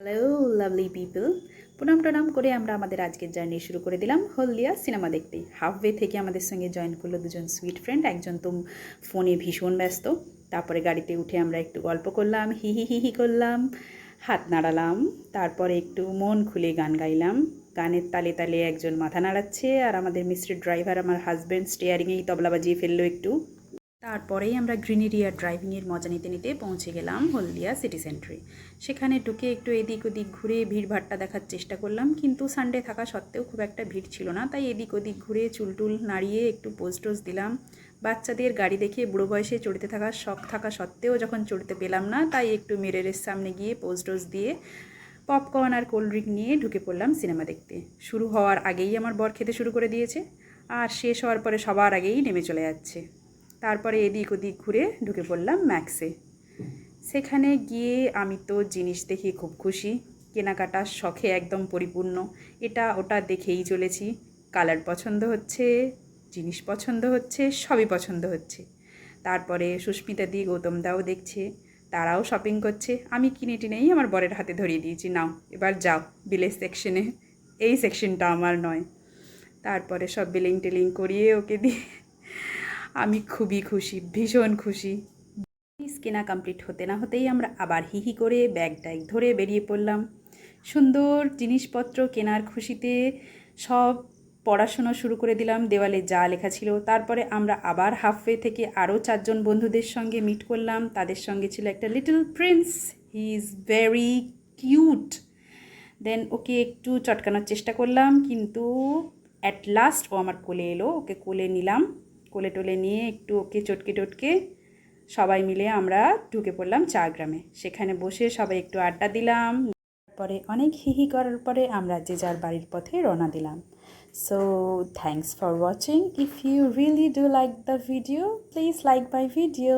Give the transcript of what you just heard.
Hello lovely people, প্রণাম টনাম করে আমরা আমাদের আজকের জার্নি শুরু করে দিলাম হলদিয়া সিনেমা দেখতে। হাফওয়ে থেকে আমাদের সঙ্গে জয়েন করলো দুজন সুইট ফ্রেন্ড। একজন তো ফোনে ভীষণ ব্যস্ত। তারপরে গাড়িতে উঠে আমরা একটু গল্প করলাম, হি হি হি হি করলাম, হাত নাড়ালাম, তারপরে একটু মন খুলে গান গাইলাম। গানের তালে তালে একজন মাথা নাড়াচ্ছে, আর আমাদের মিস্টার ড্রাইভার, আমার হাজব্যান্ড, স্টিয়ারিংয়েই তবলা বাজিয়ে ফেললো একটু। তারপরেই আমরা গ্রিনারি আর ড্রাইভিংয়ের মজা নিতে নিতে পৌঁছে গেলাম হলদিয়া সিটি সেন্টারে। সেখানে ঢুকে একটু এদিক ওদিক ঘুরে ভিড়ভাট্টা দেখার চেষ্টা করলাম, কিন্তু সানডে থাকা সত্ত্বেও খুব একটা ভিড় ছিল না, তাই এদিক ওদিক ঘুরে চুলটুল নাড়িয়ে একটু পোজ টোজ দিলাম। বাচ্চাদের গাড়ি দেখে বুড়ো বয়সে চড়তে থাকার শখ থাকা সত্ত্বেও যখন চড়তে পেলাম না, তাই একটু মিররের সামনে গিয়ে পোজ টোজ দিয়ে পপকর্ন আর কোল্ড ড্রিঙ্ক নিয়ে ঢুকে পড়লাম সিনেমা দেখতে। শুরু হওয়ার আগেই আমার বর খেতে শুরু করে দিয়েছে, আর শেষ হওয়ার পরে সবার আগেই নেমে চলে যাচ্ছে। তারপরে এদিক ওদিক ঘুরে ঢুকে পড়লাম ম্যাক্সে। সেখানে গিয়ে আমি তো জিনিস দেখে খুব খুশি, কেনাকাটার শখে একদম পরিপূর্ণ। এটা ওটা দেখেই চলেছি, কালার পছন্দ হচ্ছে, জিনিস পছন্দ হচ্ছে, সবই পছন্দ হচ্ছে। তারপরে সুস্মিতাদি গৌতমদাও দেখছে, তারাও শপিং করছে। আমি কিনে টিনেই আমার বরের হাতে ধরিয়ে দিয়েছি, নাও এবার যাও বিলের সেকশনে, এই সেকশনটা আমার নয়। তারপরে সব বিলিং টিলিং করিয়ে ওকে দিয়ে আমি খুবই খুশি, ভীষণ খুশি। কেনা কমপ্লিট হতে না হতেই আমরা আবার হি হি করে ব্যাগ ট্যাগ ধরে বেরিয়ে পড়লাম। সুন্দর জিনিসপত্র কেনার খুশিতে সব পড়াশুনো শুরু করে দিলাম, দেওয়ালে যা লেখা ছিল। তারপরে আমরা আবার হাফওয়ে থেকে আরও 4জন বন্ধুদের সঙ্গে মিট করলাম। তাদের সঙ্গে ছিল একটা little prince, he is very cute. Then ওকে একটু চটকানোর চেষ্টা করলাম, কিন্তু অ্যাট লাস্ট ও আমার কোলে এলো। ওকে কোলে নিলাম, কোলে টোলে নিয়ে একটু ওকে চটকে টটকে সবাই মিলে আমরা ঢুকে পড়লাম চা গ্রামে। সেখানে বসে সবাই একটু আড্ডা দিলাম। তারপরে অনেক হিহি করার পরে আমরা যে যার বাড়ির পথে রওনা দিলাম। So thanks for watching. If you really do like the video, please like my video.